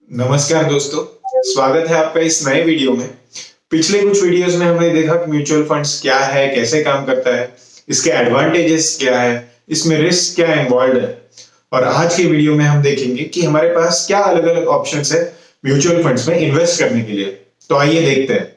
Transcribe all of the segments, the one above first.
नमस्कार दोस्तों, स्वागत है आपका इस नए वीडियो में। पिछले कुछ वीडियोस में हमने देखा कि म्यूचुअल फंड्स क्या है, कैसे काम करता है, इसके एडवांटेजेस क्या है, इसमें रिस्क क्या इन्वॉल्व है। और आज के वीडियो में हम देखेंगे कि हमारे पास क्या अलग अलग ऑप्शंस है म्यूचुअल फंड्स में इन्वेस्ट करने के लिए। तो आइए देखते हैं।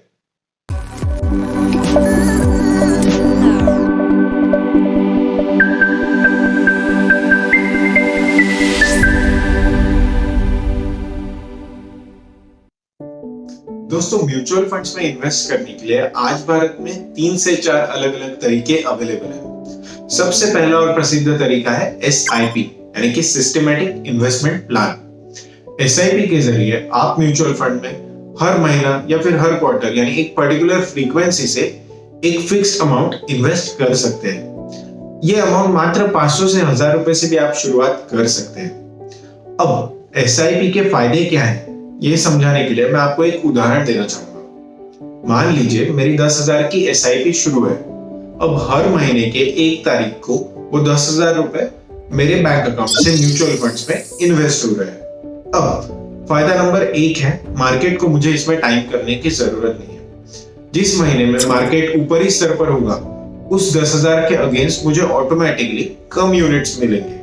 दोस्तों, म्यूचुअल फंड्स में इन्वेस्ट करने के लिए आज भारत में 3 से 4 अलग अलग तरीके अवेलेबल हैं। सबसे पहला और प्रसिद्ध तरीका है SIP यानी कि सिस्टमैटिक इन्वेस्टमेंट प्लान। SIP के जरिए आप म्यूचुअल फंड में हर महीना या फिर हर क्वार्टर यानी एक पर्टिकुलर फ्रीक्वेंसी से एक फिक्स्ड अमाउंट इन्वेस्ट कर सकते हैं। ये अमाउंट मात्र 500 से 1000 रुपए से भी आप शुरुआत कर सकते हैं। अब SIP के फायदे क्या हैं, ये समझाने के लिए मैं आपको एक उदाहरण देना चाहूंगा। मान लीजिए मेरी 10,000 की SIP शुरू है। अब हर महीने के 1 तारीख को वो 10,000 रुपए मेरे बैंक अकाउंट से म्यूचुअल फंड्स में इन्वेस्ट हो रहे हैं। अब फायदा नंबर 1 है, मार्केट को मुझे इसमें टाइम करने की जरूरत नहीं है। जिस महीने में मार्केट ऊपरी स्तर पर होगा उस 10,000 के अगेंस्ट मुझे ऑटोमेटिकली कम यूनिट्स मिलेंगे,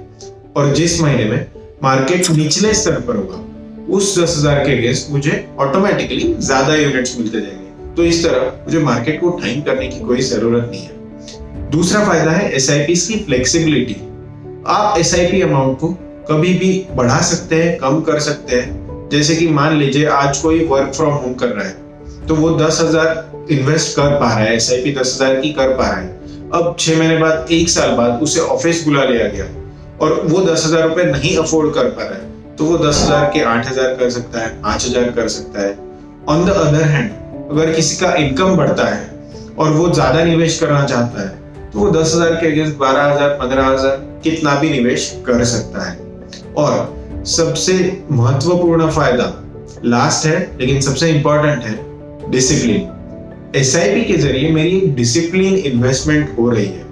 और जिस महीने में मार्केट निचले स्तर पर होगा उस 10,000 के अगेंस्ट मुझे ऑटोमेटिकली ज्यादा यूनिट्स मिलते जाएंगे। तो इस तरह मुझे मार्केट को टाइम करने की कोई जरूरत नहीं है। दूसरा फायदा है SIPs की फ्लेक्सिबिलिटी। आप SIP अमाउंट को कभी भी बढ़ा सकते हैं, कम कर सकते हैं। जैसे कि मान लीजिए आज कोई वर्क फ्रॉम होम कर रहा है तो वो 10,000 इन्वेस्ट कर पा रहा है, SIP 10,000 की कर पा रहा है। अब 6 महीने बाद, 1 साल बाद उसे ऑफिस बुला लिया गया और वो 10,000 रुपए नहीं अफोर्ड कर पा रहा है, तो वो 10,000 के 8,000 कर सकता है, 5,000 कर सकता है। ऑन द अदर हैंड, अगर किसी का इनकम बढ़ता है और वो ज्यादा निवेश करना चाहता है तो वो 10,000 के अगेंस्ट 12,000, 15,000 कितना भी निवेश कर सकता है। और सबसे महत्वपूर्ण फायदा लास्ट है, लेकिन सबसे इंपॉर्टेंट है, डिसिप्लिन। SIP के जरिए मेरी एक डिसिप्लिन इन्वेस्टमेंट हो रही है।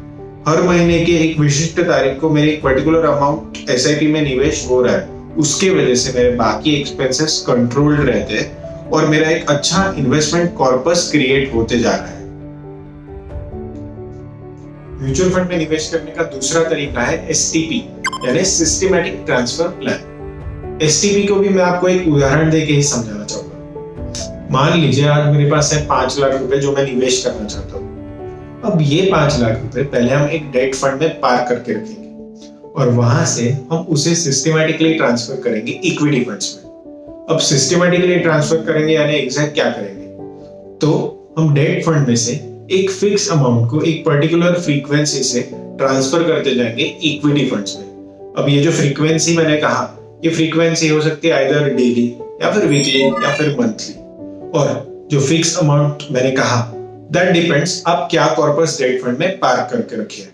हर महीने के एक विशिष्ट तारीख को मेरे एक पर्टिकुलर अमाउंट SIP में निवेश हो रहा है। उसके वजह से मेरे बाकी एक्सपेंसेस कंट्रोल्ड रहते हैं और मेरा एक अच्छा इन्वेस्टमेंट कॉर्पस क्रिएट होते जा रहा है। म्यूचुअल फंड में निवेश करने का दूसरा तरीका है STP यानी सिस्टमैटिक ट्रांसफर प्लान। STP को भी मैं आपको एक उदाहरण देके ही समझाना चाहूंगा। मान लीजिए आज मेरे पास है 5 लाख रुपए जो मैं निवेश करना चाहता हूँ। अब ये 5 लाख रुपए पहले हम एक डेट फंड में पार्क करके रखेंगे और वहां से हम उसे सिस्टमैटिकली ट्रांसफर करेंगे इक्विटी फंड्स में। अब सिस्टमैटिकली ट्रांसफर करेंगे यानी एग्जैक्ट क्या करेंगे, तो हम डेट फंड में से एक फिक्स अमाउंट को एक पर्टिकुलर फ्रीक्वेंसी से ट्रांसफर करते जाएंगे इक्विटी फंड्स में। अब ये जो फ्रीक्वेंसी मैंने कहा, ये फ्रीक्वेंसी हो सकती है आइदर डेली या फिर वीकली या फिर मंथली। और जो फिक्स अमाउंट मैंने कहा, दैट डिपेंड्स आप क्या कॉर्पस डेट फंड में पार्क करके रखिए।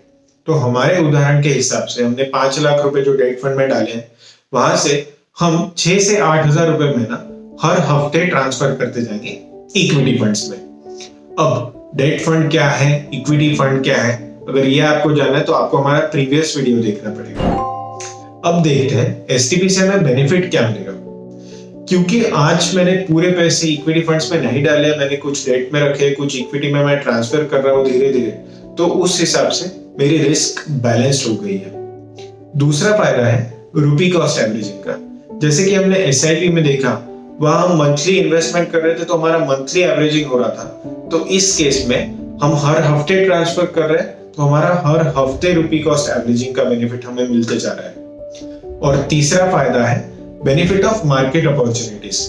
तो हमारे उदाहरण के हिसाब से हमने 5 लाख रुपए जो डेट फंड में डाले हैं, वहां से हम 6 से 8,000 रुपए महीना हर हफ्ते ट्रांसफर करते जाएंगे इक्विटी फंड्स में। अब डेट फंड क्या है, इक्विटी फंड क्या है, अगर ये आपको जानना है तो आपको हमारा प्रीवियस वीडियो देखना पड़ेगा। अब देखते हैं STP से हमें बेनिफिट क्या मिलेगा। क्योंकि आज मैंने पूरे पैसे इक्विटी फंड्स में नहीं डाले, मैंने कुछ डेट में रखे, कुछ इक्विटी में मैं ट्रांसफर कर रहा हूँ धीरे धीरे, तो उस हिसाब से मेरी रिस्क बैलेंस्ड हो गई है। दूसरा फायदा है रूपी कॉस्ट एवरेजिंग का। जैसे कि हमने SIP में देखा, वहां हम मंथली इन्वेस्टमेंट कर रहे थे तो हमारा मंथली एवरेजिंग हो रहा था। तो इस केस में हम हर हफ्ते ट्रांसफर कर रहे हैं तो हमारा हर हफ्ते रूपी कॉस्ट एवरेजिंग का बेनिफिट हमें मिलते जा रहा है। और तीसरा फायदा है बेनिफिट ऑफ मार्केट अपॉर्चुनिटीज।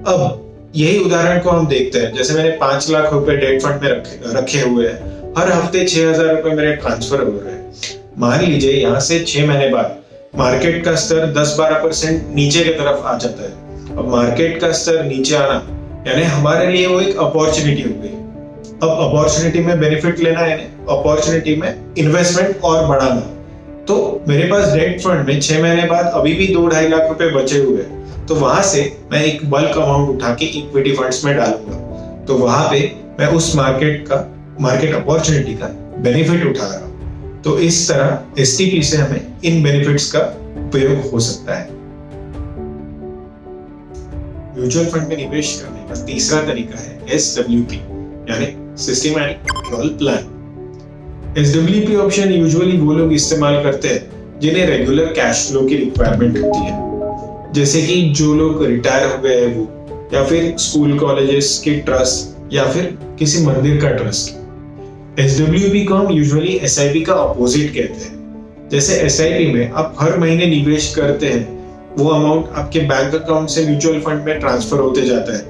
अब यही उदाहरण को हम देखते हैं। जैसे मैंने 5 लाख रुपए डेट फंड में रखे हुए हैं, हर हफ्ते 6,000 रुपए मेरे ट्रांसफर हो रहे हैं। मान लीजिए यहाँ से 6 महीने बाद मार्केट का स्तर 10-12% नीचे की तरफ आ जाता है। अब मार्केट का स्तर नीचे आना यानी हमारे लिए वो एक अपॉर्चुनिटी हो गई। अब अपॉर्चुनिटी में बेनिफिट लेना है, अपॉर्चुनिटी में इन्वेस्टमेंट और बढ़ाना। तो मेरे पास डेट फंड में 6 महीने बाद अभी भी 2-2.5 लाख रुपए बचे हुए हैं, तो वहां से मैं एक बल्क अमाउंट उठा के इक्विटी फंड्स में डालूंगा। तो वहां पे मैं उस मार्केट अपॉर्चुनिटी का बेनिफिट उठा रहा हूं। तो इस तरह STP से हमें इन बेनिफिट्स का उपयोग हो सकता है। म्यूचुअल फंड में निवेश करने का तीसरा तरीका है SWP यानी systematic withdrawal plan. SWP option usually वो लोग इस्तेमाल करते हैं जिन्हें रेगुलर कैश फ्लो की रिक्वायरमेंट होती है, जैसे कि जो लोग रिटायर हो गए हैं वो, या फिर स्कूल कॉलेजेस के ट्रस्ट, या फिर किसी मंदिर का ट्रस्ट। SWP को हम यूजुअली SIP का ऑपोजिट कहते हैं। जैसे SIP में आप हर महीने निवेश करते हैं, वो अमाउंट आपके बैंक अकाउंट से म्यूचुअल फंड में ट्रांसफर होते जाता है,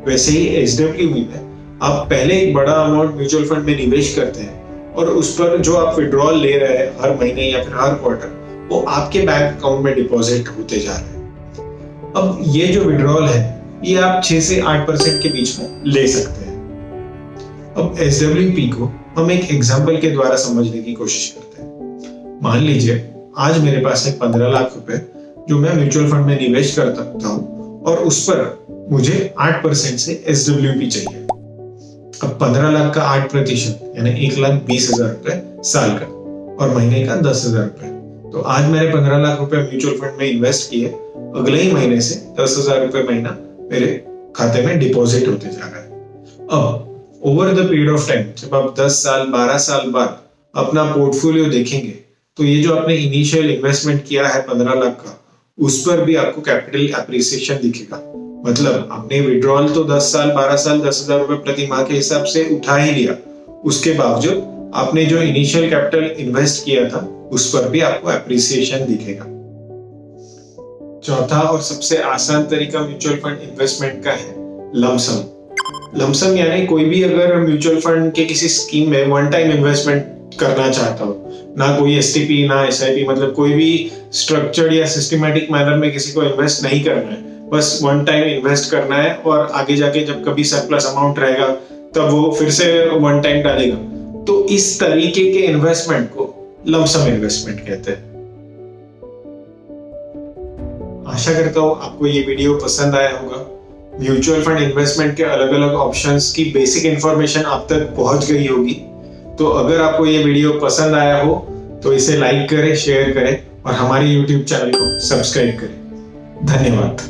वैसे ही SWP में आप पहले एक बड़ा अमाउंट म्यूचुअल फंड में निवेश करते हैं और उस पर जो आप विड्रॉल ले रहे हैं हर महीने या फिर हर क्वार्टर, वो आपके बैंक अकाउंट में डिपॉजिट होते जा रहे हैं। अब ये जो विड्रॉल है ये आप 6 से 8% के बीच में ले सकते हैं। अब SWP को हम एक एग्जाम्पल के द्वारा समझने की कोशिश करते हैं। मान लीजिए आज मेरे पास है 15 लाख रुपए जो मैं म्यूचुअल फंड में निवेश कर सकता हूँ और उस पर मुझे 8% से SWP चाहिए। अब 15 लाख का 8% यानी 1,20,000 रुपए साल का और महीने का 10,000 रुपए। तो आज मैंने 15 लाख रुपए म्यूचुअल फंड में इन्वेस्ट किए, अगले ही महीने से 10,000 रुपए महीना मेरे खाते में डिपॉजिट होते जा रहा है। अब over the period of time, जब आप 10 साल 12 साल बाद अपना पोर्टफोलियो देखेंगे तो ये जो आपने इनिशियल इन्वेस्टमेंट किया है 15 लाख का, उस पर भी आपको कैपिटल एप्रिसिएशन दिखेगा। मतलब आपने विड्रॉल तो 10 साल 12 साल 10,000 रुपए प्रति माह के हिसाब से उठा ही लिया, उसके बावजूद आपने जो इनिशियल कैपिटल इन्वेस्ट किया था उस पर भी आपको एप्रिसिएशन दिखेगा। चौथा और सबसे आसान तरीका म्यूचुअल फंड इन्वेस्टमेंट का है लमसम। लमसम यानी कोई भी अगर म्यूचुअल फंड के किसी स्कीम में वन टाइम इन्वेस्टमेंट करना चाहता हो, ना कोई STP ना SIP, मतलब कोई भी स्ट्रक्चर्ड या सिस्टमैटिक मैनर में किसी को इन्वेस्ट नहीं करना है, बस वन टाइम इन्वेस्ट करना है और आगे जाके जब कभी सरप्लस अमाउंट रहेगा तब वो फिर से वन टाइम डालेगा, तो इस तरीके के इन्वेस्टमेंट को लमसम इन्वेस्टमेंट कहते हैं। आशा करता हूँ आपको ये वीडियो पसंद आया होगा। म्यूचुअल फंड इन्वेस्टमेंट के अलग अलग ऑप्शंस की बेसिक इंफॉर्मेशन आप तक पहुंच गई होगी। तो अगर आपको ये वीडियो पसंद आया हो तो इसे लाइक करें, शेयर करें और हमारे YouTube चैनल को सब्सक्राइब करें। धन्यवाद।